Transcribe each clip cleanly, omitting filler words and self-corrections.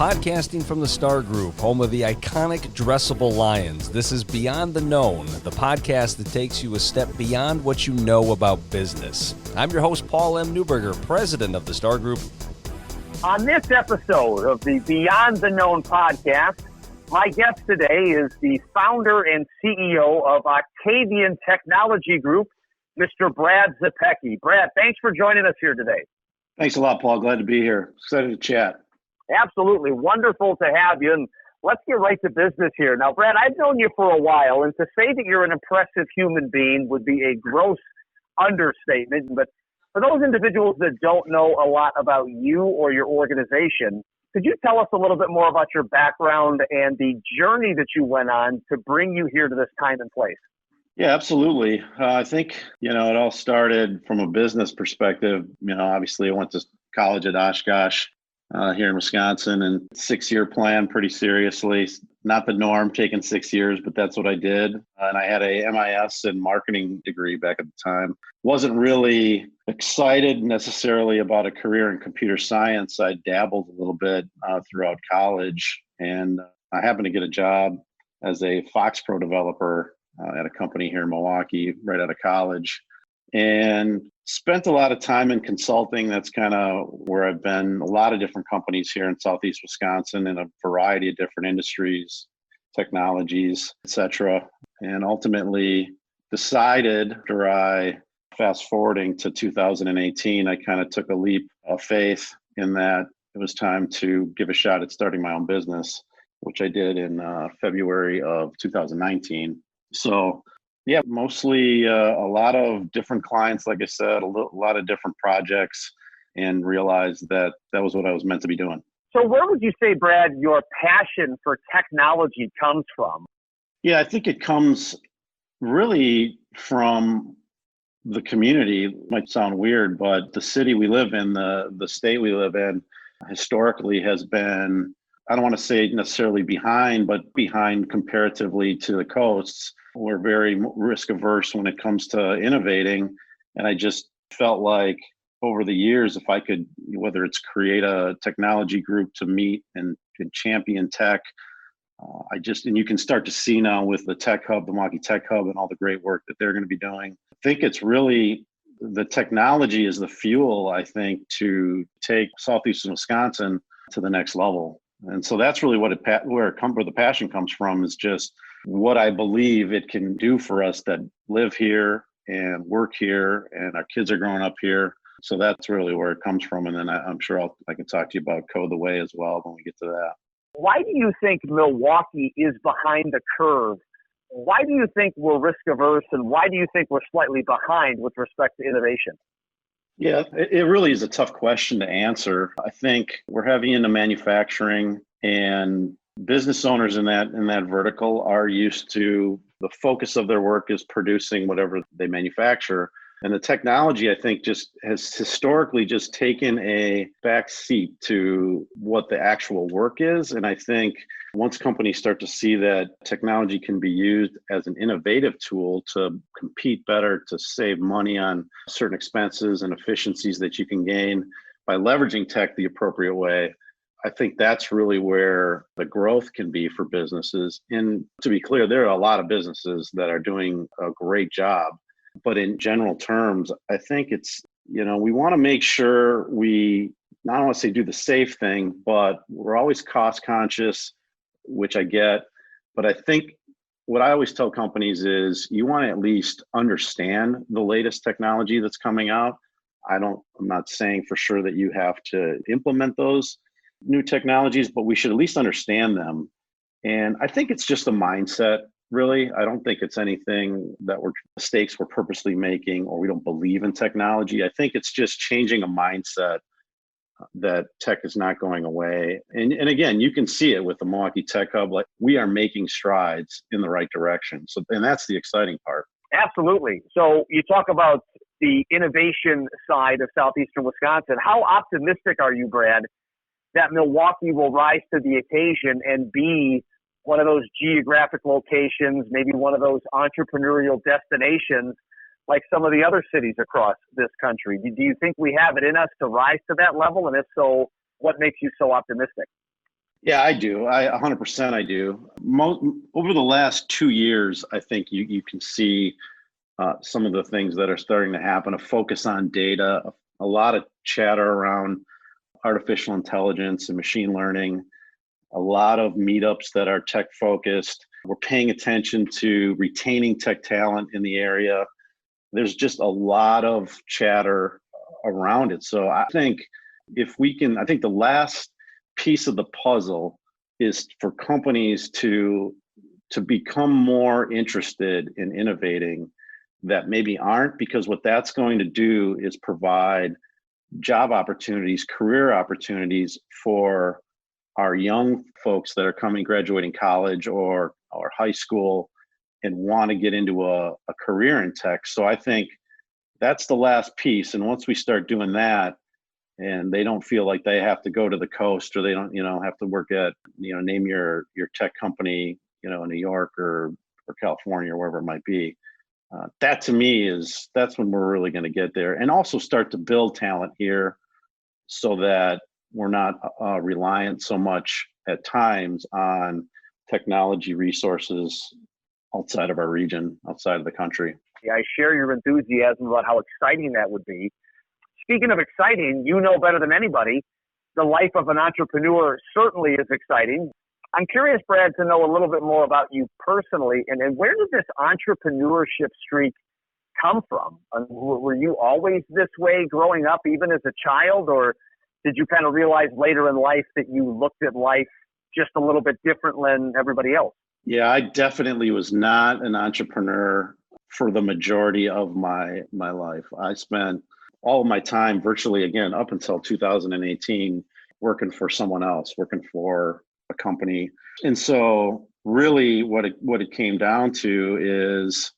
Podcasting from the Star Group, home of the iconic dressable lions. This is Beyond the Known, the podcast that takes you a step beyond what you know about business. I'm your host, Paul M. Newberger, president of the Star Group. On this episode of the Beyond the Known podcast, my guest today is the founder and CEO of Octavian Technology Group, Mr. Brad Zepecki. Brad, thanks for joining us here today. Thanks a lot, Paul. Glad to be here. Excited to chat. Absolutely. Wonderful to have you. And let's get right to business here. Now, Brad, I've known you for a while, and to say that you're an impressive human being would be a gross understatement. But for those individuals that don't know a lot about you or your organization, could you tell us a little bit more about your background and the journey that you went on to bring you here to this time and place? Yeah, absolutely. I think, it all started from a business perspective. Obviously I went to college at Oshkosh here in Wisconsin, and 6-year plan pretty seriously. Not the norm, taking 6 years, but that's what I did. And I had a MIS in marketing degree back at the time. Wasn't really excited necessarily about a career in computer science. I dabbled a little bit throughout college, and I happened to get a job as a Fox Pro developer at a company here in Milwaukee right out of college, and spent a lot of time in consulting. That's kind of where I've been. A lot of different companies here in Southeast Wisconsin in a variety of different industries, technologies, etc. And ultimately decided, after I fast forwarding to 2018, I kind of took a leap of faith in that it was time to give a shot at starting my own business, which I did in February of 2019. So yeah, mostly a lot of different clients, like I said, a lot of different projects, and realized that that was what I was meant to be doing. So where would you say, Brad, your passion for technology comes from? Yeah, I think it comes really from the community. It might sound weird, but the city we live in, the state we live in, historically has been, I don't want to say necessarily behind, but behind comparatively to the coasts. We're very risk averse when it comes to innovating. And I just felt like over the years, if I could, whether it's create a technology group to meet and champion tech, and you can start to see now with the Tech Hub, the Milwaukee Tech Hub, and all the great work that they're going to be doing. I think it's really the technology is the fuel, I think, to take Southeastern Wisconsin to the next level. And so that's really where the passion comes from, is just what I believe it can do for us that live here and work here, and our kids are growing up here. So that's really where it comes from. And then I'm sure I can talk to you about Code the Way as well when we get to that. Why do you think Milwaukee is behind the curve? Why do you think we're risk averse, and why do you think we're slightly behind with respect to innovation? Yeah, it really is a tough question to answer. I think we're heavy into manufacturing, and business owners in that vertical are used to the focus of their work is producing whatever they manufacture. And the technology, I think, just has historically just taken a back seat to what the actual work is. And I think once companies start to see that technology can be used as an innovative tool to compete better, to save money on certain expenses and efficiencies that you can gain by leveraging tech the appropriate way, I think that's really where the growth can be for businesses. And to be clear, there are a lot of businesses that are doing a great job. But in general terms, I think it's, we want to make sure we not want to say do the safe thing, but we're always cost conscious, which I get. But I think what I always tell companies is you want to at least understand the latest technology that's coming out. I'm not saying for sure that you have to implement those new technologies, but we should at least understand them. And I think it's just a mindset. Really, I don't think it's anything that mistakes we're purposely making or we don't believe in technology. I think it's just changing a mindset that tech is not going away. And again, you can see it with the Milwaukee Tech Hub. Like, we are making strides in the right direction. And that's the exciting part. Absolutely. So you talk about the innovation side of Southeastern Wisconsin. How optimistic are you, Brad, that Milwaukee will rise to the occasion and be one of those geographic locations, maybe one of those entrepreneurial destinations like some of the other cities across this country? Do you think we have it in us to rise to that level? And if so, what makes you so optimistic? Yeah, I do. 100% I do. Over the last 2 years, I think you can see some of the things that are starting to happen, a focus on data, a lot of chatter around artificial intelligence and machine learning, a lot of meetups that are tech focused. We're paying attention to retaining tech talent in the area. There's just a lot of chatter around it. So I think I think the last piece of the puzzle is for companies to become more interested in innovating that maybe aren't, because what that's going to do is provide job opportunities, career opportunities for our young folks that are graduating college or high school and want to get into a career in tech. So I think that's the last piece. And once we start doing that, and they don't feel like they have to go to the coast, or they don't, have to work at, name your tech company, in New York or California or wherever it might be. That to me that's when we're really going to get there, and also start to build talent here so that we're not reliant so much at times on technology resources outside of our region, outside of the country. Yeah, I share your enthusiasm about how exciting that would be. Speaking of exciting, you know better than anybody, the life of an entrepreneur certainly is exciting. I'm curious, Brad, to know a little bit more about you personally, and where did this entrepreneurship streak come from? Were you always this way growing up, even as a child, or did you kind of realize later in life that you looked at life just a little bit different than everybody else? Yeah, I definitely was not an entrepreneur for the majority of my life. I spent all of my time virtually, again, up until 2018, working for someone else, working for a company. And so really what it came down to is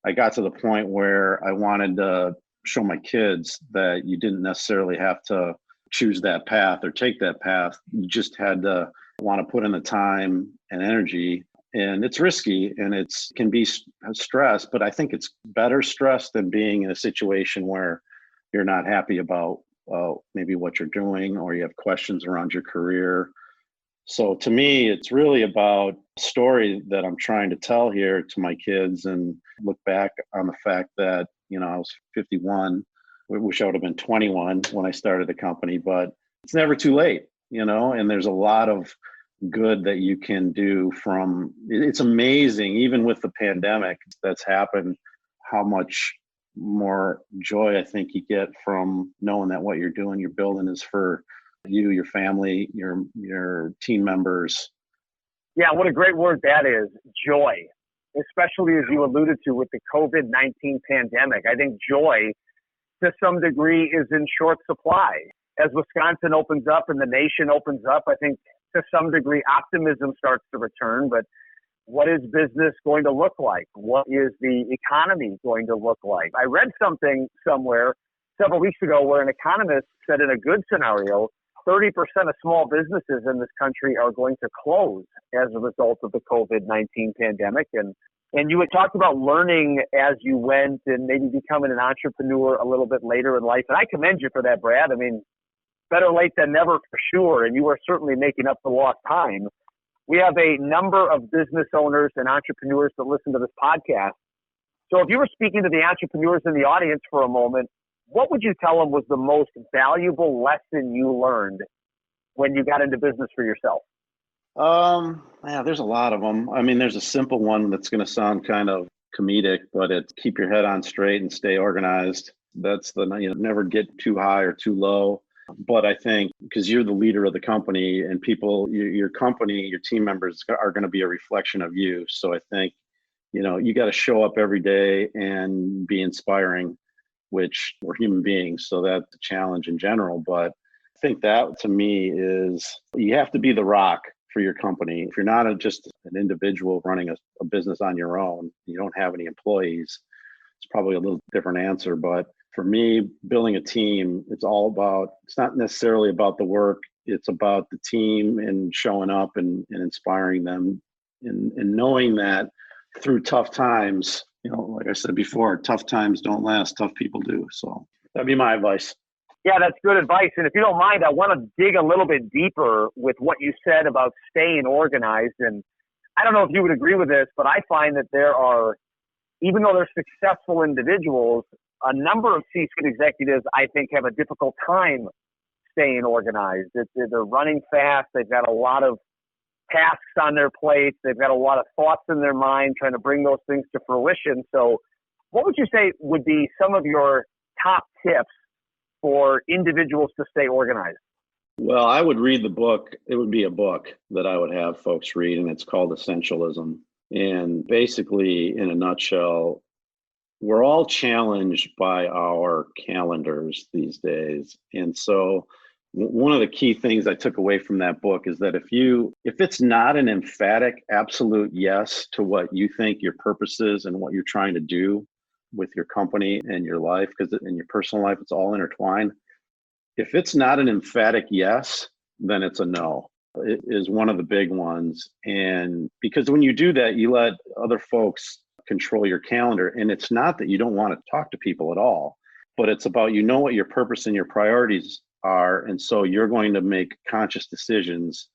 I got to the point where I wanted to show my kids that you didn't necessarily have to choose that path or take that path. You just had to want to put in the time and energy. And it's risky and can be stress, but I think it's better stress than being in a situation where you're not happy about maybe what you're doing, or you have questions around your career. So to me, it's really about a story that I'm trying to tell here to my kids, and look back on the fact that, I was 51. I wish I would have been 21 when I started the company, but it's never too late, and there's a lot of good that you can do it's amazing, even with the pandemic that's happened, how much more joy I think you get from knowing that what you're building is for you, your family, your team members. Yeah, what a great word that is, joy, especially as you alluded to with the COVID-19 pandemic. I think joy to some degree is in short supply. As Wisconsin opens up and the nation opens up, I think to some degree optimism starts to return, but what is business going to look like? What is the economy going to look like? I read something somewhere several weeks ago where an economist said in a good scenario, 30% of small businesses in this country are going to close as a result of the COVID-19 pandemic. And you had talked about learning as you went and maybe becoming an entrepreneur a little bit later in life. And I commend you for that, Brad. I mean, better late than never for sure. And you are certainly making up the lost time. We have a number of business owners and entrepreneurs that listen to this podcast. So if you were speaking to the entrepreneurs in the audience for a moment, what would you tell them was the most valuable lesson you learned when you got into business for yourself? Yeah, there's a lot of them. I mean, there's a simple one that's going to sound kind of comedic, but it's keep your head on straight and stay organized. That's never get too high or too low. But I think because you're the leader of the company, and people, your company, your team members are going to be a reflection of you. So I think, you got to show up every day and be inspiring, which we're human beings. So that's a challenge in general. But I think that to me is you have to be the rock for your company. If you're not just an individual running a business on your own, you don't have any employees, it's probably a little different answer. But for me, building a team, it's not necessarily about the work. It's about the team and showing up and inspiring them and knowing that through tough times, like I said before, tough times don't last, tough people do. So that'd be my advice. Yeah, that's good advice. And if you don't mind, I want to dig a little bit deeper with what you said about staying organized. And I don't know if you would agree with this, but I find that there are, even though they're successful individuals, a number of C-suite executives, I think, have a difficult time staying organized. They're running fast. They've got a lot of tasks on their plates. They've got a lot of thoughts in their mind trying to bring those things to fruition. So what would you say would be some of your top tips for individuals to stay organized? Well, I would read the book. It would be a book that I would have folks read, and it's called Essentialism. And basically, in a nutshell, we're all challenged by our calendars these days. And so one of the key things I took away from that book is that if it's not an emphatic, absolute yes to what you think your purpose is and what you're trying to do with your company and your life, because in your personal life, it's all intertwined. If it's not an emphatic yes, then it's a no. It is one of the big ones. And because when you do that, you let other folks control your calendar. And it's not that you don't want to talk to people at all, but it's about, what your purpose and your priorities are. And so you're going to make conscious decisions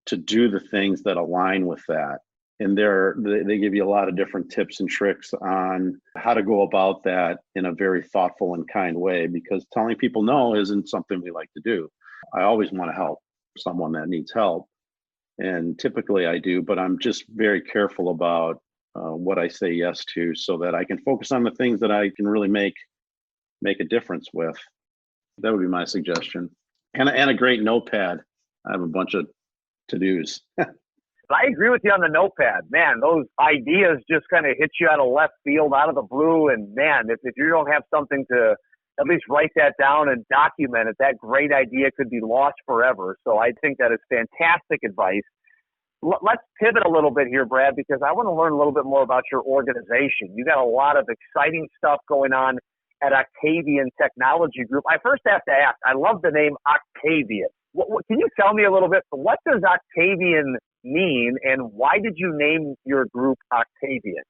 to do the things that align with that. And they give you a lot of different tips and tricks on how to go about that in a very thoughtful and kind way, because telling people no isn't something we like to do. I always want to help someone that needs help. And typically I do, but I'm just very careful about what I say yes to, so that I can focus on the things that I can really make a difference with. That would be my suggestion. And a great notepad. I have a bunch of to-dos. I agree with you on the notepad. Man, those ideas just kind of hit you out of left field, out of the blue. And man, if you don't have something to at least write that down and document it, that great idea could be lost forever. So I think that is fantastic advice. Let's pivot a little bit here, Brad, because I want to learn a little bit more about your organization. You got a lot of exciting stuff going on at Octavian Technology Group. I first have to ask, I love the name Octavian. Can you tell me a little bit, what does Octavian mean, and why did you name your group Octavian?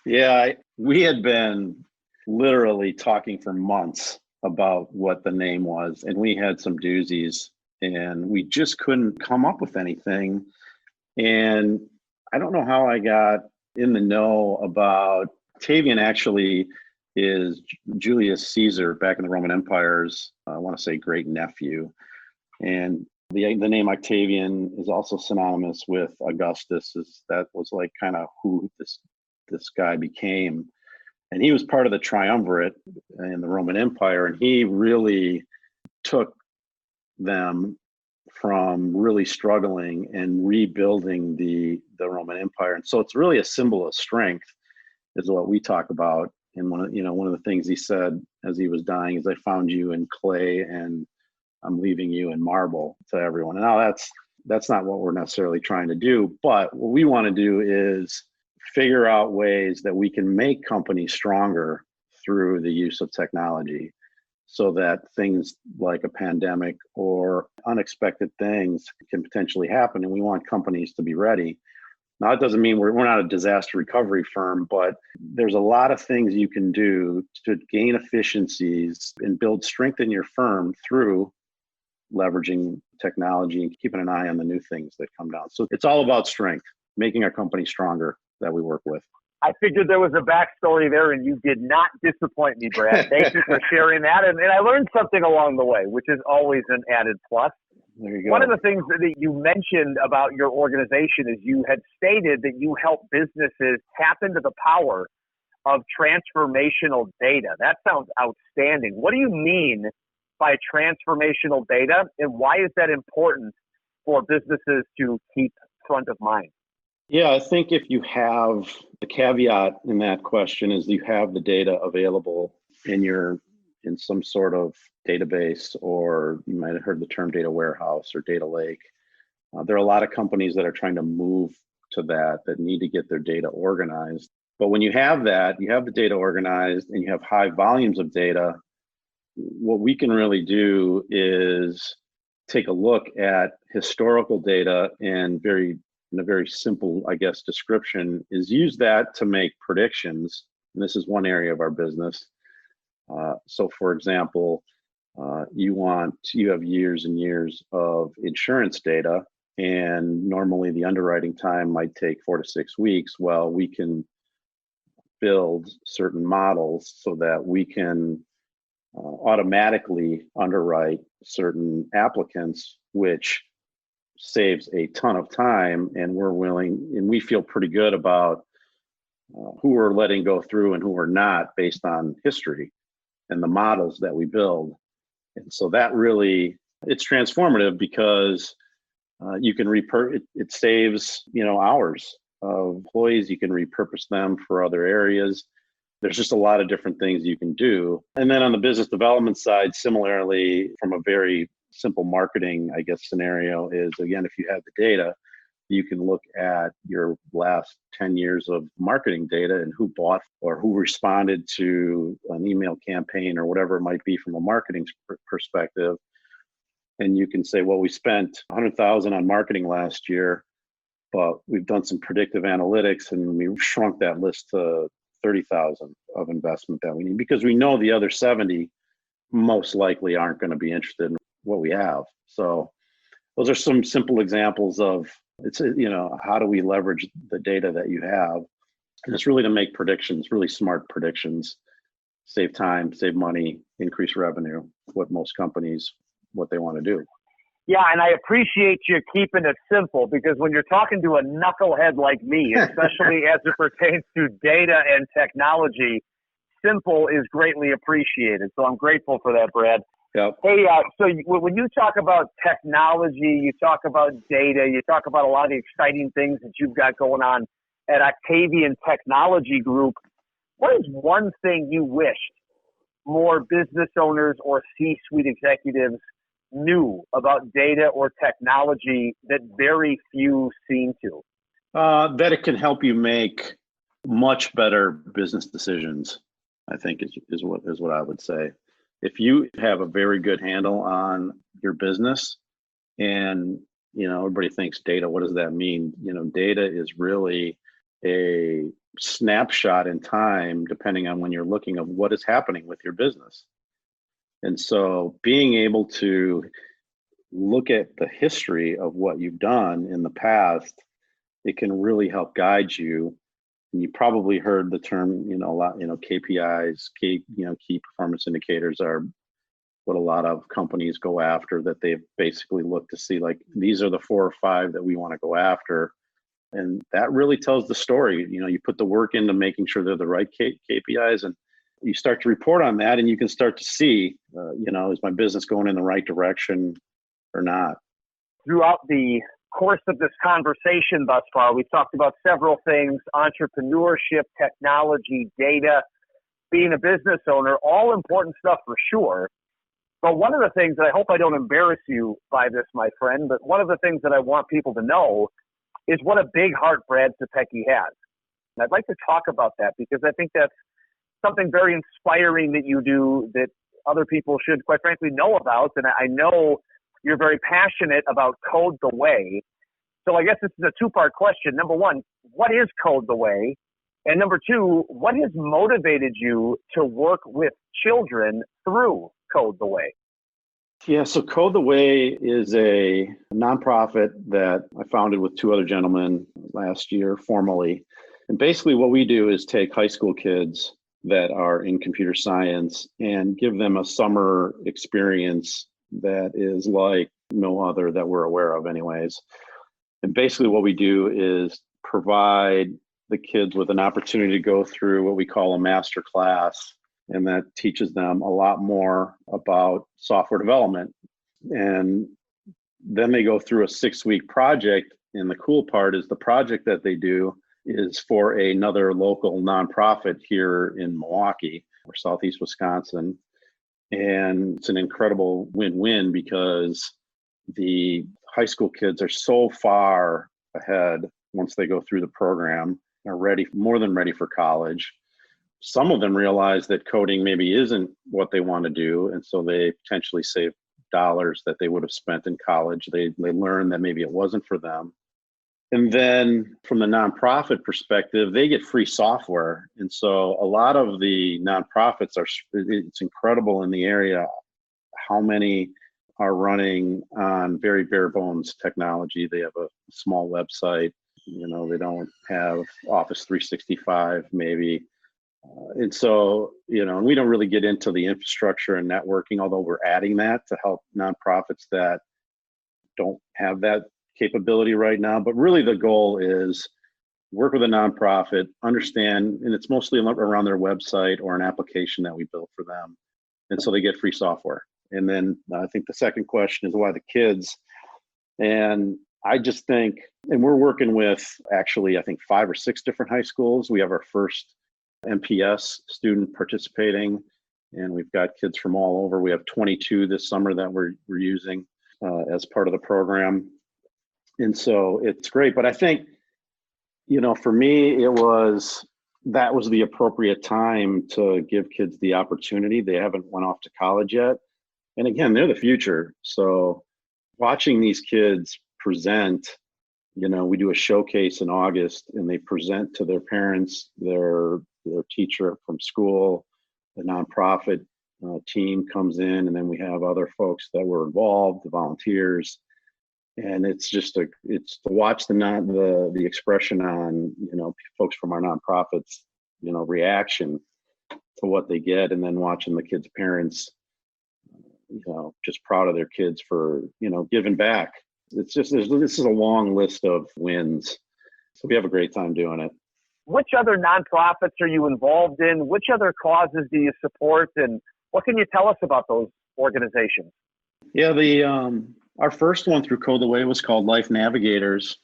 Yeah, we had been literally talking for months about what the name was, and we had some doozies, and we just couldn't come up with anything. And I don't know how I got in the know about Octavian. Actually is Julius Caesar back in the Roman Empire's, I want to say, great nephew. And the name Octavian is also synonymous with Augustus. That was like kind of who this guy became. And he was part of the triumvirate in the Roman Empire, and he really took them from really struggling and rebuilding the Roman Empire. And so it's really a symbol of strength, is what we talk about. And one of the things he said as he was dying is, "I found you in clay and I'm leaving you in marble," to everyone. And now that's not what we're necessarily trying to do, but what we want to do is figure out ways that we can make companies stronger through the use of technology, so that things like a pandemic or unexpected things can potentially happen. And we want companies to be ready. Now, it doesn't mean we're not a disaster recovery firm, but there's a lot of things you can do to gain efficiencies and build strength in your firm through leveraging technology and keeping an eye on the new things that come down. So it's all about strength, making our company stronger that we work with. I figured there was a backstory there, and you did not disappoint me, Brad. Thank you for sharing that. And I learned something along the way, which is always an added plus. There you go. One of the things that you mentioned about your organization is you had stated that you help businesses tap into the power of transformational data. That sounds outstanding. What do you mean by transformational data, and why is that important for businesses to keep front of mind? Yeah, I think if you have the caveat in that question is you have the data available in some sort of database, or you might have heard the term data warehouse or data lake. There are a lot of companies that are trying to move to that need to get their data organized. But when you have that, you have the data organized and you have high volumes of data, what we can really do is take a look at historical data and in a very simple, I guess, description is use that to make predictions. And this is one area of our business. So for example, you have years and years of insurance data, and normally the underwriting time might take 4 to 6 weeks. Well, we can build certain models so that we can automatically underwrite certain applicants, which saves a ton of time, and we feel pretty good about who we're letting go through and who we're not based on history and the models that we build. And so that really, it's transformative because you can it saves, hours of employees. You can repurpose them for other areas. There's just a lot of different things you can do. And then on the business development side, similarly, from a very simple marketing, I guess, scenario is, again, if you have the data, you can look at your last 10 years of marketing data and who bought or who responded to an email campaign or whatever it might be from a marketing perspective. And you can say, well, we spent $100,000 on marketing last year, but we've done some predictive analytics and we shrunk that list to 30,000 of investment that we need, because we know the other 70 most likely aren't going to be interested in what we have. So those are some simple examples of how do we leverage the data that you have? And it's really to make predictions, really smart predictions, save time, save money, increase revenue, what most companies, what they want to do. Yeah, and I appreciate you keeping it simple, because when you're talking to a knucklehead like me, especially as it pertains to data and technology, simple is greatly appreciated. So I'm grateful for that, Brad. Yep. Hey, so when you talk about technology, you talk about data, you talk about a lot of the exciting things that you've got going on at Octavian Technology Group. What is one thing you wished more business owners or C-suite executives knew about data or technology that very few seem to? That it can help you make much better business decisions, I think is what I would say. If you have a very good handle on your business, and everybody thinks data, what does that mean? Data is really a snapshot in time, depending on when you're looking, of what is happening with your business. And so being able to look at the history of what you've done in the past, it can really help guide you. And you probably heard the term, a lot, KPIs, key performance indicators are what a lot of companies go after, that they basically look to see, like, these are the 4 or 5 that we want to go after. And that really tells the story. You put the work into making sure they're the right KPIs, and you start to report on that, and you can start to see, is my business going in the right direction or not? Throughout the course of this conversation thus far, we've talked about several things: entrepreneurship, technology, data, being a business owner, all important stuff for sure. But one of the things that I hope I don't embarrass you by this, my friend, but one of the things that I want people to know is what a big heart Brad Zepecki has. And I'd like to talk about that, because I think that's something very inspiring that you do that other people should, quite frankly, know about. And I know you're very passionate about Code the Way. So I guess this is a two-part question. Number one, what is Code the Way? And number two, what has motivated you to work with children through Code the Way? Yeah, so Code the Way is a nonprofit that I founded with 2 other gentlemen last year formally. And basically what we do is take high school kids that are in computer science and give them a summer experience that is like no other that we're aware of anyways. And basically what we do is provide the kids with an opportunity to go through what we call a master class, and that teaches them a lot more about software development. And then they go through a 6-week project, and the cool part is the project that they do is for another local nonprofit here in Milwaukee or Southeast Wisconsin. And it's an incredible win-win, because the high school kids are so far ahead once they go through the program, are ready, more than ready for college. Some of them realize that coding maybe isn't what they want to do, and so they potentially save dollars that they would have spent in college. They learn that maybe it wasn't for them. And then from the nonprofit perspective, they get free software. And so a lot of the nonprofits it's incredible in the area how many are running on very bare bones technology. They have a small website, they don't have Office 365 maybe. And so, and we don't really get into the infrastructure and networking, although we're adding that to help nonprofits that don't have that capability right now. But really the goal is work with a nonprofit, understand, and it's mostly around their website or an application that we built for them. And so they get free software. And then I think the second question is why the kids. And I just think, and we're working with actually, I think 5 or 6 different high schools. We have our first MPS student participating, and we've got kids from all over. We have 22 this summer that we're using as part of the program. And so it's great. But I think, for me, that was the appropriate time to give kids the opportunity. They haven't went off to college yet. And again, they're the future. So watching these kids present, we do a showcase in August and they present to their parents, their teacher from school, the nonprofit team comes in, and then we have other folks that were involved, the volunteers. And it's to watch the expression on, folks from our nonprofits, reaction to what they get, and then watching the kids' parents, just proud of their kids for, giving back. It's just, this is a long list of wins. So we have a great time doing it. Which other nonprofits are you involved in? Which other causes do you support? And what can you tell us about those organizations? Yeah, our first one through Code the Way was called Life Navigators.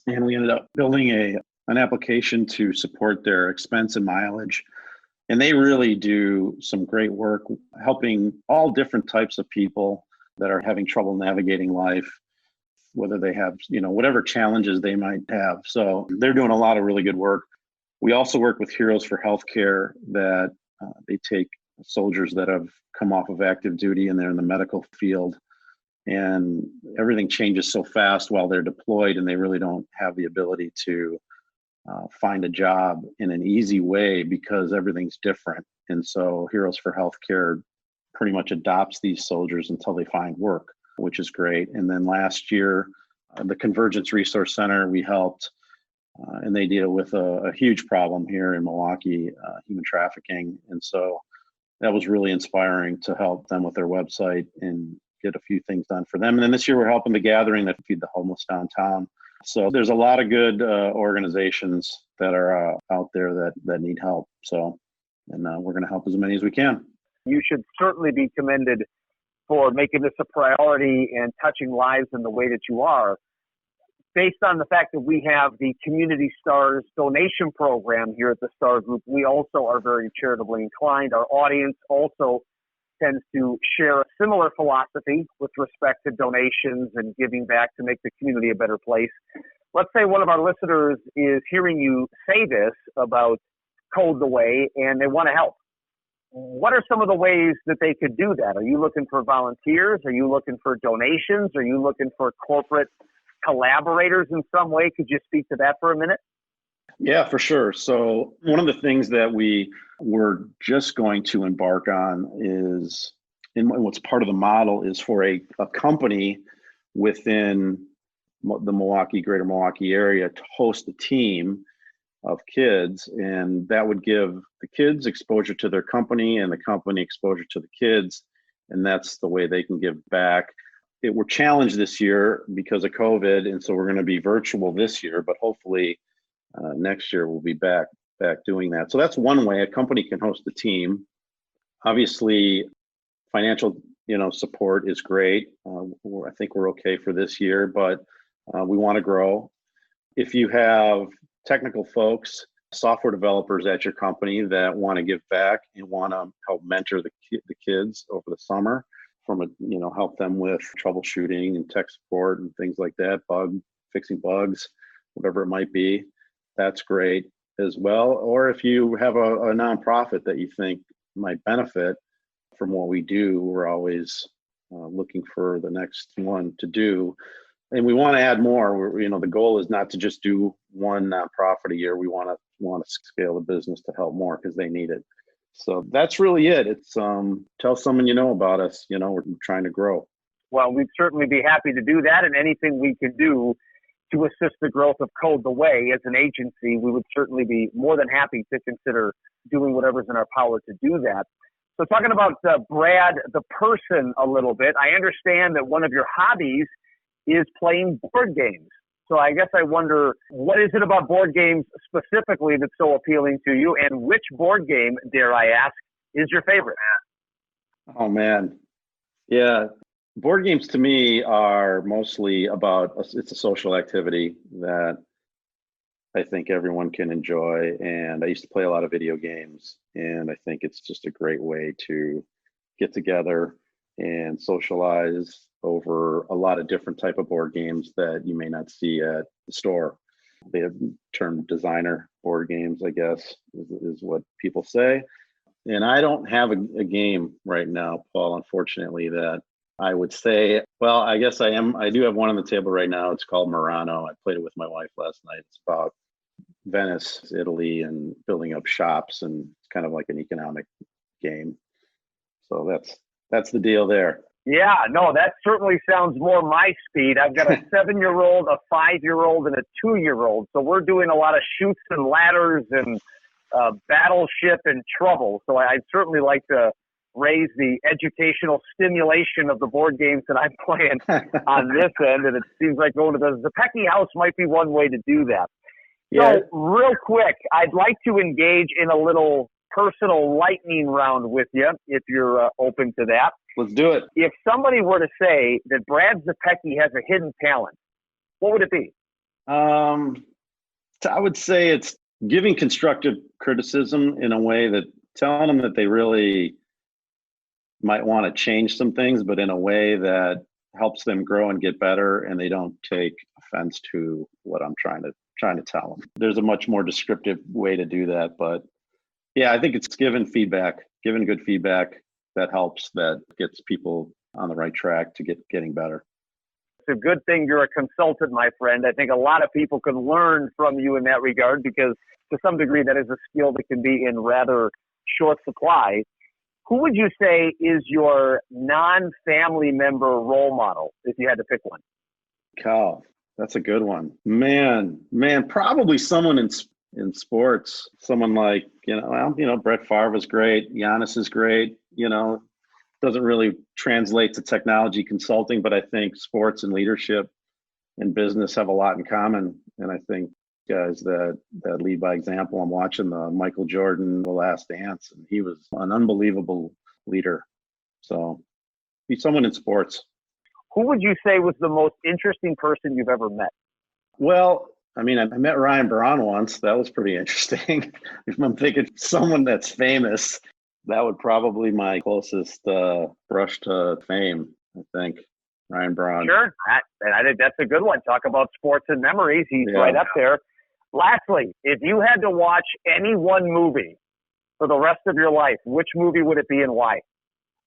And we ended up building an application to support their expense and mileage. And they really do some great work helping all different types of people that are having trouble navigating life, whether they have, whatever challenges they might have. So they're doing a lot of really good work. We also work with Heroes for Healthcare that they take soldiers that have come off of active duty and they're in the medical field. And everything changes so fast while they're deployed, and they really don't have the ability to find a job in an easy way because everything's different. And so Heroes for Healthcare pretty much adopts these soldiers until they find work, which is great. And then last year, the Convergence Resource Center, we helped, and they deal with a huge problem here in Milwaukee, human trafficking. And so that was really inspiring to help them with their website and get a few things done for them. And then this year we're helping the Gathering that feed the homeless downtown. So there's a lot of good organizations that are out there that need help. So, and we're going to help as many as we can. You should certainly be commended for making this a priority and touching lives in the way that you are. Based on the fact that we have the Community Stars donation program here at the Star Group, we also are very charitably inclined. Our audience also tends to share a similar philosophy with respect to donations and giving back to make the community a better place. Let's say one of our listeners is hearing you say this about Code the Way and they want to help. What are some of the ways that they could do that? Are you looking for volunteers? Are you looking for donations? Are you looking for corporate collaborators in some way? Could you speak to that for a minute? Yeah, for sure. So one of the things that we were just going to embark on is, and what's part of the model is for a company within the greater Milwaukee area to host a team of kids, and that would give the kids exposure to their company and the company exposure to the kids, and that's the way they can give back. We're challenged this year because of COVID, and so we're going to be virtual this year, but hopefully next year we'll be back doing that. So that's one way a company can host a team. Obviously, financial support is great. I think we're okay for this year, but we want to grow. If you have technical folks, software developers at your company that want to give back and want to help mentor the kids over the summer, help them with troubleshooting and tech support and things like that, fixing bugs, whatever it might be, that's great as well. Or if you have a nonprofit that you think might benefit from what we do, we're always looking for the next one to do. And we want to add more. The goal is not to just do one nonprofit a year. We want to scale the business to help more because they need it. So that's really it. It's tell someone you know about us. We're trying to grow. Well, we'd certainly be happy to do that, and anything we can do to assist the growth of Code the Way as an agency, we would certainly be more than happy to consider doing whatever's in our power to do that. So talking about Brad, the person, a little bit, I understand that one of your hobbies is playing board games. So I guess I wonder, what is it about board games specifically that's so appealing to you, and which board game, dare I ask, is your favorite? Oh, man. Yeah. Board games to me are mostly it's a social activity that I think everyone can enjoy. And I used to play a lot of video games, and I think it's just a great way to get together and socialize over a lot of different type of board games that you may not see at the store. They have termed designer board games, I guess, is what people say. And I don't have a game right now, Paul, unfortunately, that I would say, well, I guess I do have one on the table right now. It's called Murano. I played it with my wife last night. It's about Venice, Italy, and building up shops, and it's kind of like an economic game. So that's the deal there. Yeah, no, that certainly sounds more my speed. I've got a 7-year-old, a 5-year-old, and a 2-year-old. So we're doing a lot of chutes and ladders and battleship and trouble. So I'd certainly like to raise the educational stimulation of the board games that I'm playing on this end. And it seems like going to the Zepecki house might be one way to do that. Yeah. So real quick, I'd like to engage in a little personal lightning round with you, if you're open to that. Let's do it. If somebody were to say that Brad Zepecki has a hidden talent, what would it be? I would say it's giving constructive criticism in a way that telling them that they really might want to change some things, but in a way that helps them grow and get better, and they don't take offense to what I'm trying to tell them. There's a much more descriptive way to do that, but yeah, I think it's giving good feedback that helps, that gets people on the right track to getting better. It's a good thing you're a consultant, my friend. I think a lot of people can learn from you in that regard, because to some degree that is a skill that can be in rather short supply. Who would you say is your non-family member role model, if you had to pick one? Cal, that's a good one. Man, probably someone in sports. Someone like, Brett Favre is great. Giannis is great. Doesn't really translate to technology consulting, but I think sports and leadership and business have a lot in common. And I think guys that lead by example. I'm watching the Michael Jordan, The Last Dance, and he was an unbelievable leader. So he's someone in sports. Who would you say was the most interesting person you've ever met? Well, I met Ryan Braun once. That was pretty interesting. If I'm thinking someone that's famous, that would probably my closest brush to fame, I think. Ryan Braun. Sure. And I think that's a good one. Talk about sports and memories. He's right up there. Lastly, if you had to watch any one movie for the rest of your life, which movie would it be and why?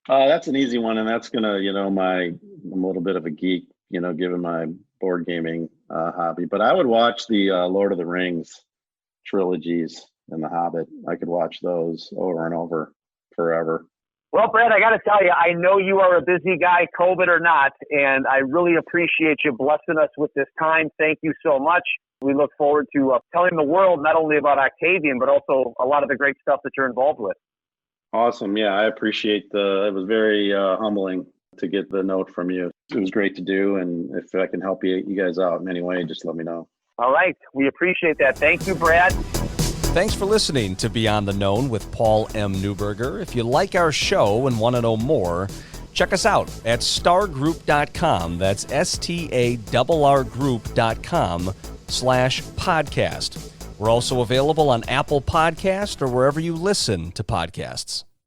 That's an easy one. And that's going to, I'm a little bit of a geek, given my board gaming hobby. But I would watch the Lord of the Rings trilogies and The Hobbit. I could watch those over and over forever. Well, Brad, I got to tell you, I know you are a busy guy, COVID or not, and I really appreciate you blessing us with this time. Thank you so much. We look forward to telling the world not only about Octavian, but also a lot of the great stuff that you're involved with. Awesome. Yeah, I appreciate it was very humbling to get the note from you. It was great to do, and if I can help you guys out in any way, just let me know. All right. We appreciate that. Thank you, Brad. Thanks for listening to Beyond the Known with Paul M. Newberger. If you like our show and want to know more, check us out at stargroup.com. That's starrgroup.com/podcast. We're also available on Apple Podcast or wherever you listen to podcasts.